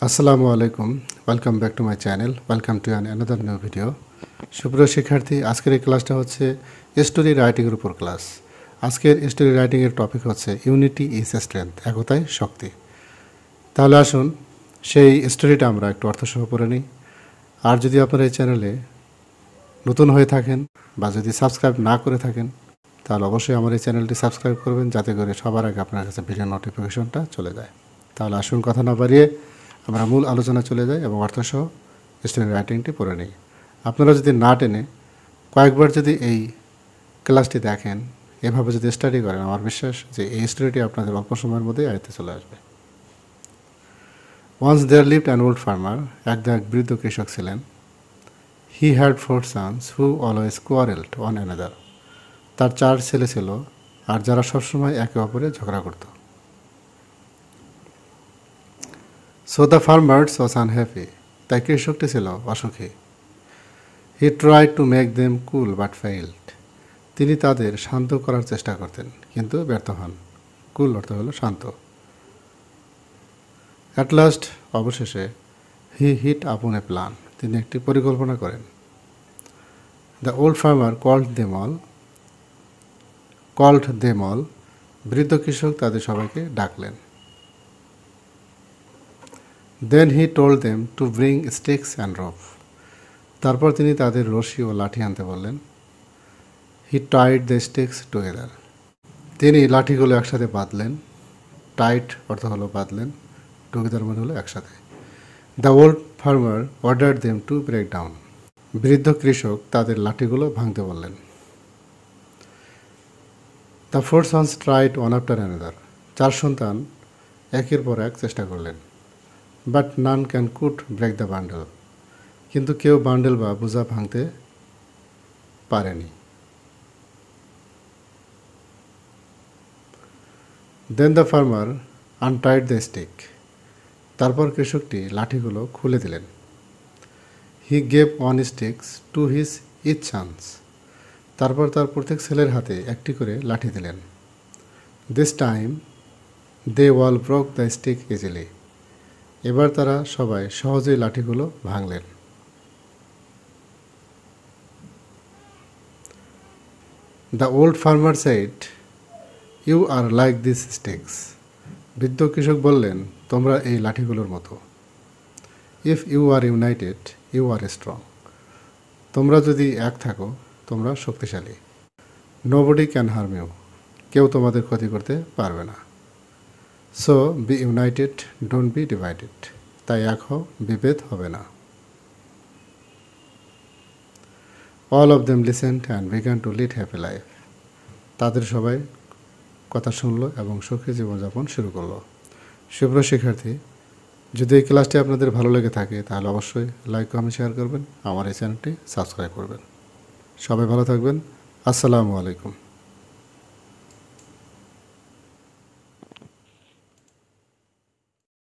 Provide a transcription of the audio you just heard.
আসসালামু আলাইকুম, welcome back to my channel, welcome to another new video. সুপ্রিয় শিক্ষার্থী, আজকের এই ক্লাসটা হচ্ছে স্টোরি রাইটিংয়ের উপর ক্লাস। আজকের স্টোরি রাইটিংয়ের টপিক হচ্ছে ইউনিটি ইজ স্ট্রেংথ, একতাই শক্তি। তাহলে আসুন সেই স্টোরিটা আমরা একটু অর্থসহ পড়ে নিই। আর যদি আপনারা এই চ্যানেলে নতুন হয়ে থাকেন বা যদি সাবস্ক্রাইব না করে থাকেন তাহলে অবশ্যই আমার এই চ্যানেলটি সাবস্ক্রাইব করবেন, যাতে করে সবার আগে আপনার কাছে ভিডিও নোটিফিকেশনটা চলে যায়। তাহলে আসুন কথা না বাড়িয়ে আমরা মূল আলোচনা চলে যাই এবং অর্থসহ স্টোরি রাইটিংটি পড়ে নিই। আপনারা যদি না টেনে কয়েকবার যদি এই ক্লাসটি দেখেন, এভাবে যদি স্টাডি করেন, আমার বিশ্বাস যে এই স্টোরিটি আপনাদের অল্প সময়ের মধ্যেই আয়ত্তে চলে আসবে। Once there lived an old farmer, এক বৃদ্ধ কৃষক ছিলেন। He had 4 sons who always quarreled one another. তার 4 ছেলে ছিল আর যারা সবসময় একে অপরে ঝগড়া করত। So the farmer was unhappy. তাই কৃষকটি ছিল অসুখী। He tried to make them cool but failed. তিনি তাদের শান্ত করার চেষ্টা করতেন কিন্তু ব্যর্থ হন। কুল অর্থ হলো শান্ত। At last, অবশেষে he hit upon a plan. তিনি একটি পরিকল্পনা করেন। The old farmer called them all. বৃদ্ধ কৃষক তাদের সবাইকে ডাকলেন। Then he told them to bring sticks and rope. তারপর তিনি তাদের রশি ও লাঠি আনতে বললেন। He tied the sticks together. তিনি লাঠিগুলো একসাথে বাঁধলেন। টাইট অর্থ হলো বাঁধলেন, টুগেদার মানে হলো একসাথে। The old farmer ordered them to break down. বৃদ্ধ কৃষক তাদের লাঠিগুলো ভাঙতে বললেন। The 4 sons tried one after another. 4 সন্তান একের পর এক চেষ্টা করলেন। But none could break the bundle. কিন্তু কেউ বান্ডেল বা বোঝা ভাঙতে পারেনি। Then the farmer untied the stick. তারপর কৃষকটি লাঠিগুলো খুলে দিলেন। He gave one stick to his each sons. তারপর তার প্রত্যেক ছেলের হাতে একটি করে লাঠি দিলেন। This time they all broke the stick easily. এবার তারা সবাই সহজেই লাঠিগুলো ভাঙলেন। The old farmer said, "You are like these sticks." বৃদ্ধ কৃষক বললেন, তোমরা এই লাঠিগুলোর মতো। If you are united, you are strong. তোমরা যদি এক থাকো, তোমরা শক্তিশালী। Nobody can harm you. কেউ তোমাদের ক্ষতি করতে পারবে না। So be united, don't be divided. তাই এক হও, বিভেদ হবে না। All of them listened and began to lead happy life. তাদের সবাই কথা শুনলো এবং সুখী জীবনযাপন শুরু করলো। সুপ্রিয় শিক্ষার্থী, যদি এই ক্লাসটি আপনাদের ভালো লেগে থাকে তাহলে অবশ্যই লাইক, কমেন্ট, শেয়ার করবেন। আমার এই চ্যানেলটি সাবস্ক্রাইব করবেন। সবাই ভালো থাকবেন। আসসালামু আলাইকুম।